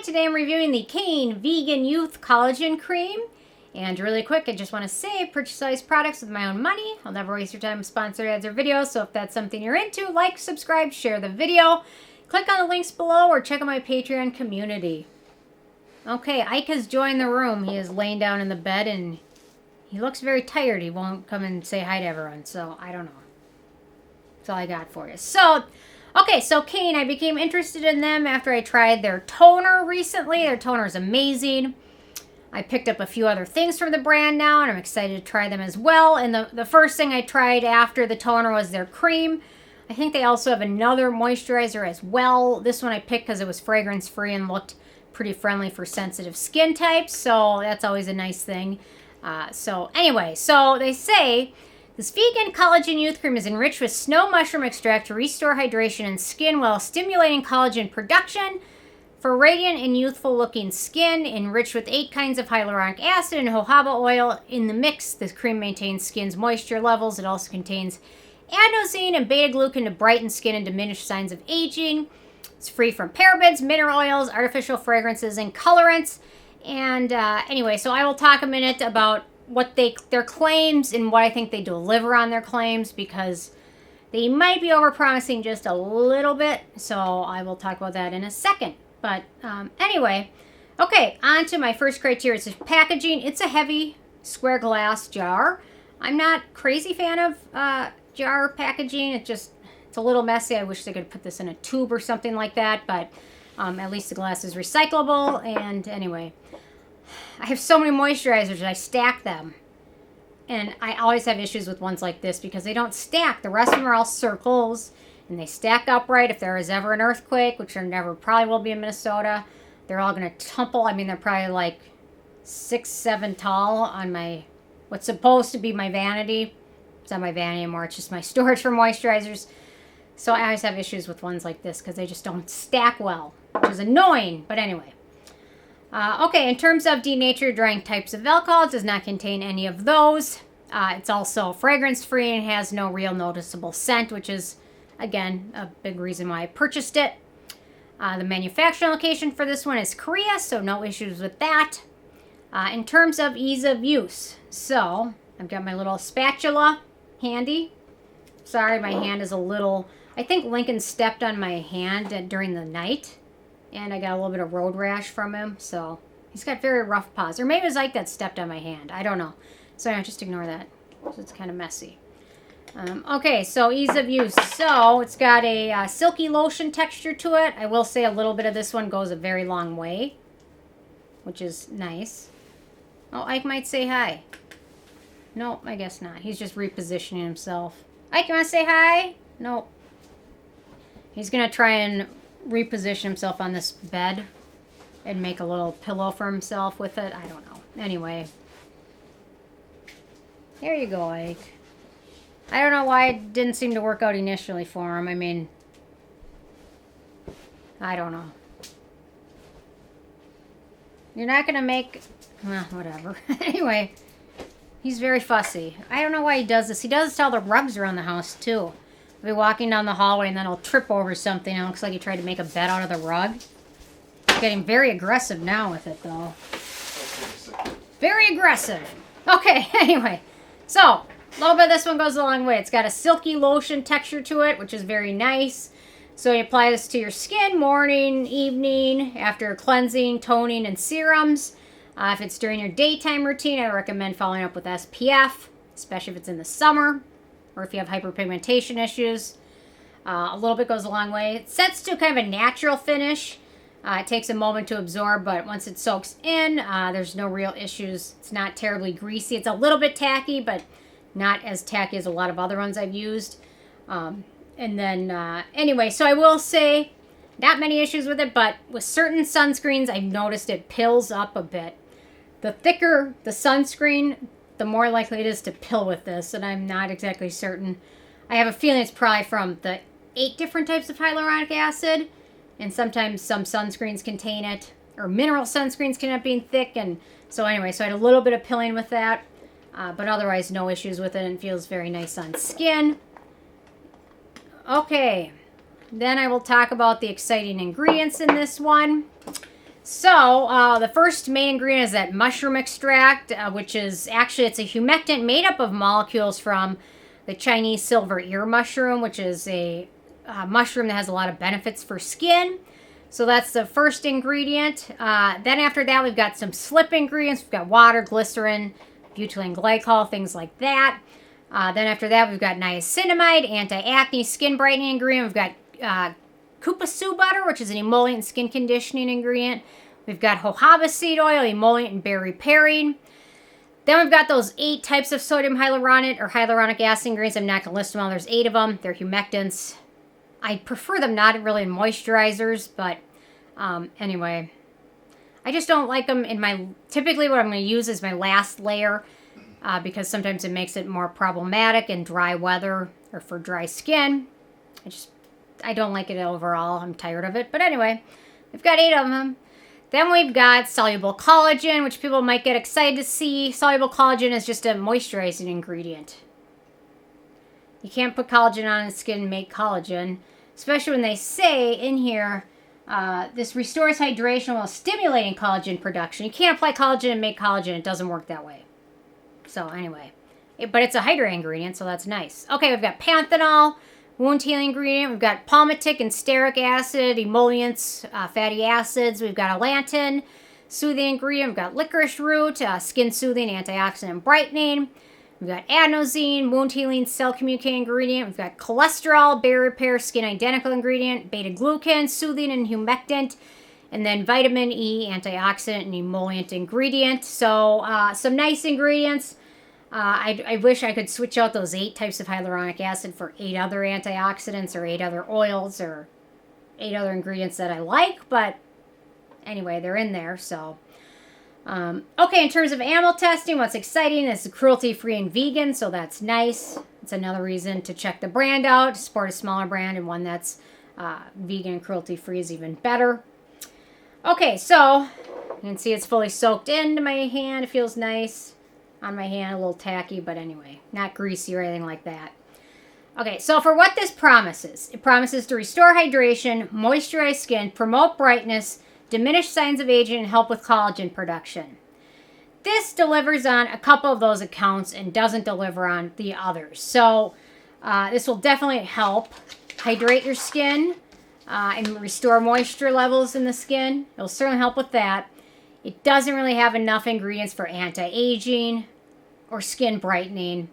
Today I'm reviewing the KAINE Vegan Youth Collagen Cream. And really quick, I just want to say, I purchase all these products with my own money. I'll never waste your time with sponsored ads or videos. So if that's something you're into, like, subscribe, share the video. Click on the links below or check out my Patreon community. Okay, Ike has joined the room. He is laying down in the bed and he looks very tired. He won't come and say hi to everyone. So I don't know. That's all I got for you. So, okay, so KAINE, I became interested in them after I tried their toner recently. Their toner is amazing. I picked up a few other things from the brand now, and I'm excited to try them as well. And the first thing I tried after the toner was their cream. I think they also have another moisturizer as well. This one I picked because it was fragrance-free and looked pretty friendly for sensitive skin types, so that's always a nice thing. So anyway, so they say this vegan collagen youth cream is enriched with snow mushroom extract to restore hydration in skin while stimulating collagen production for radiant and youthful looking skin, enriched with 8 kinds of hyaluronic acid and jojoba oil. In the mix, this cream maintains skin's moisture levels. It also contains adenosine and beta-glucan to brighten skin and diminish signs of aging. It's free from parabens, mineral oils, artificial fragrances, and colorants. And anyway, so I will talk a minute about what their claims and what I think they deliver on their claims, because they might be overpromising just a little bit. So I will talk about that in a second. But anyway, okay, on to my first criteria. It's packaging. It's a heavy square glass jar. I'm not crazy fan of jar packaging. It's a little messy. I wish they could put this in a tube or something like that, but at least the glass is recyclable. And anyway, I have so many moisturizers, I stack them. And I always have issues with ones like this because they don't stack. The rest of them are all circles, and they stack upright. If there is ever an earthquake, which there never probably will be in Minnesota, they're all going to tumble. I mean, they're probably like 6, 7 tall on my, what's supposed to be my vanity. It's not my vanity anymore. It's just my storage for moisturizers. So I always have issues with ones like this because they just don't stack well, which is annoying. But anyway. Okay, in terms of denatured drying types of alcohol, it does not contain any of those. It's also fragrance-free and has no real noticeable scent, which is, again, a big reason why I purchased it. The manufacturing location for this one is Korea, so no issues with that. In terms of ease of use, so I've got my little spatula handy. Sorry, my hand is a little, I think Lincoln stepped on my hand during the night, and I got a little bit of road rash from him, so he's got very rough paws. Or maybe it was Ike that stepped on my hand. I don't know. So just ignore that. It's kind of messy. Okay, so ease of use. So it's got a silky lotion texture to it. I will say a little bit of this one goes a very long way, which is nice. Oh, Ike might say hi. No, I guess not. He's just repositioning himself. Ike, you want to say hi? No. He's going to try and reposition himself on this bed and make a little pillow for himself with it. I don't know. Anyway. There you go, Ike. I don't know why it didn't seem to work out initially for him. I mean, I don't know. You're not going to make, well, whatever. Anyway, he's very fussy. I don't know why he does this. He does this to all the rugs around the house, too. He'll be walking down the hallway and then he'll trip over something. It looks like he tried to make a bed out of the rug. He's getting very aggressive now with it, though. Very aggressive. Okay, anyway. So, a little bit of this one goes a long way. It's got a silky lotion texture to it, which is very nice. So you apply this to your skin morning, evening, after cleansing, toning, and serums. If it's during your daytime routine, I recommend following up with SPF, especially if it's in the summer or if you have hyperpigmentation issues. A little bit goes a long way. It sets to kind of a natural finish. It takes a moment to absorb, but once it soaks in, there's no real issues. It's not terribly greasy. It's a little bit tacky, but not as tacky as a lot of other ones I've used. Anyway, so I will say, not many issues with it, but with certain sunscreens, I've noticed it pills up a bit. The thicker the sunscreen, the more likely it is to pill with this, and I'm not exactly certain. I have a feeling it's probably from the 8 different types of hyaluronic acid, and sometimes some sunscreens contain it, or mineral sunscreens can end up being thick, and so anyway, so I had a little bit of pilling with that, but otherwise no issues with it, and it feels very nice on skin. Okay, then I will talk about the exciting ingredients in this one. So the first main ingredient is that mushroom extract, which is actually, it's a humectant made up of molecules from the Chinese silver ear mushroom, which is a mushroom that has a lot of benefits for skin. So that's the first ingredient. Then after that, we've got some slip ingredients. We've got water, glycerin, butylene glycol, things like that. Then after that, we've got niacinamide, anti-acne skin brightening ingredient. We've got kupassu butter, which is an emollient and skin conditioning ingredient. We've got jojoba seed oil, emollient and berry repairing. Then we've got those 8 types of sodium hyaluronate or hyaluronic acid ingredients. I'm not going to list them all. There's 8 of them. They're humectants. I prefer them not really in moisturizers, but anyway. I just don't like them in my... Typically what I'm going to use is my last layer because sometimes it makes it more problematic in dry weather or for dry skin. I don't like it overall. I'm tired of it. But anyway, we've got 8 of them. Then we've got soluble collagen, which people might get excited to see. Soluble collagen is just a moisturizing ingredient. You can't put collagen on the skin and make collagen, especially when they say in here, this restores hydration while stimulating collagen production. You can't apply collagen and make collagen. It doesn't work that way. So anyway, but it's a hydrating ingredient, so that's nice. Okay, we've got panthenol, wound healing ingredient. We've got palmitic and stearic acid, emollients, fatty acids. We've got allantin, soothing ingredient. We've got licorice root, skin soothing, antioxidant brightening. We've got adenosine, wound healing, cell communicating ingredient. We've got cholesterol, barrier repair, skin identical ingredient, beta-glucan, soothing and humectant, and then vitamin E, antioxidant and emollient ingredient. So some nice ingredients. I wish I could switch out those 8 types of hyaluronic acid for 8 other antioxidants or 8 other oils or 8 other ingredients that I like, but anyway, they're in there, so... okay, in terms of animal testing, what's exciting is cruelty-free and vegan, so that's nice. It's another reason to check the brand out, support a smaller brand, and one that's vegan and cruelty-free is even better. Okay, so you can see it's fully soaked into my hand. It feels nice on my hand, a little tacky, but anyway, not greasy or anything like that. Okay, so for what this promises, it promises to restore hydration, moisturize skin, promote brightness, diminish signs of aging, and help with collagen production. This delivers on a couple of those accounts and doesn't deliver on the others. So this will definitely help hydrate your skin and restore moisture levels in the skin. It'll certainly help with that. It doesn't really have enough ingredients for anti-aging or skin brightening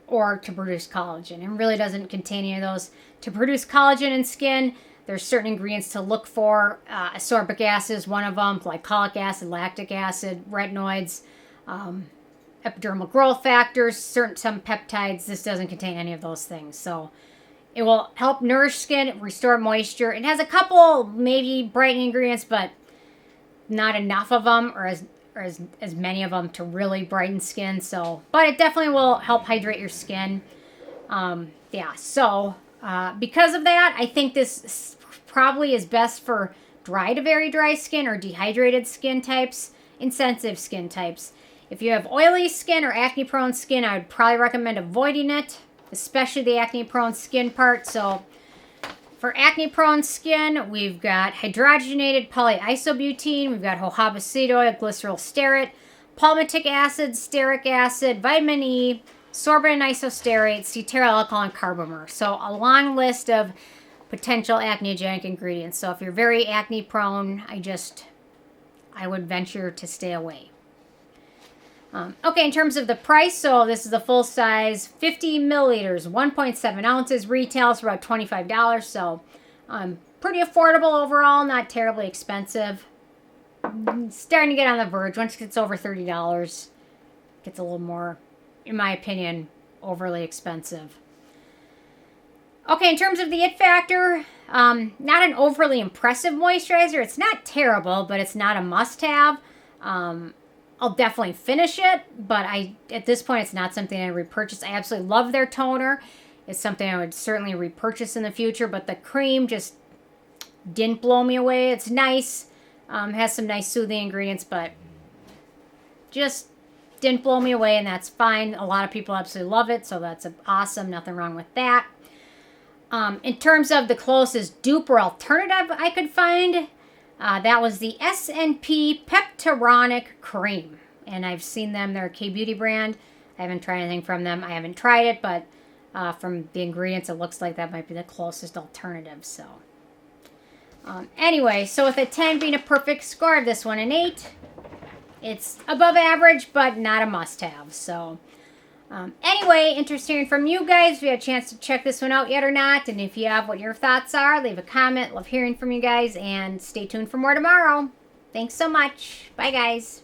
or to produce collagen. It really doesn't contain any of those. To produce collagen in skin, there's certain ingredients to look for. Ascorbic acid is one of them, glycolic acid, lactic acid, retinoids, epidermal growth factors, some peptides. This doesn't contain any of those things. So it will help nourish skin, restore moisture. It has a couple maybe brightening ingredients, but not enough of them or as many of them to really brighten skin. So, but it definitely will help hydrate your skin. Yeah, so because of that, I think this probably is best for dry to very dry skin or dehydrated skin types, insensitive skin types. If you have oily skin or acne-prone skin, I would probably recommend avoiding it, especially the acne-prone skin part. So for acne-prone skin, we've got hydrogenated polyisobutene, we've got jojoba seed oil, glyceryl stearate, palmitic acid, stearic acid, vitamin E, sorbent and isostearate, cetearyl alcohol, and carbomer. So a long list of potential acneogenic ingredients. So if you're very acne-prone, I would venture to stay away. Okay, in terms of the price, so this is a full size, 50 milliliters, 1.7 ounces, retails for about $25. So pretty affordable overall, not terribly expensive. Starting to get on the verge. Once it gets over $30, it gets a little more, in my opinion, overly expensive. Okay, in terms of the it factor, not an overly impressive moisturizer. It's not terrible, but it's not a must-have. I'll definitely finish it, but at this point, it's not something I repurchase. I absolutely love their toner. It's something I would certainly repurchase in the future, but the cream just didn't blow me away. It's nice. Has some nice soothing ingredients, but just didn't blow me away, and that's fine. A lot of people absolutely love it, so that's awesome. Nothing wrong with that. In terms of the closest dupe or alternative I could find, That was the S&P Peptyronic Cream. And I've seen them. They're a K-Beauty brand. I haven't tried anything from them. I haven't tried it, but from the ingredients, it looks like that might be the closest alternative. So, anyway, so with a 10 being a perfect score, this one an 8. It's above average, but not a must-have. So, anyway, interested hearing from you guys. If you had a chance to check this one out yet or not, and if you have, what your thoughts are, leave a comment. Love hearing from you guys, and stay tuned for more tomorrow. Thanks so much. Bye, guys.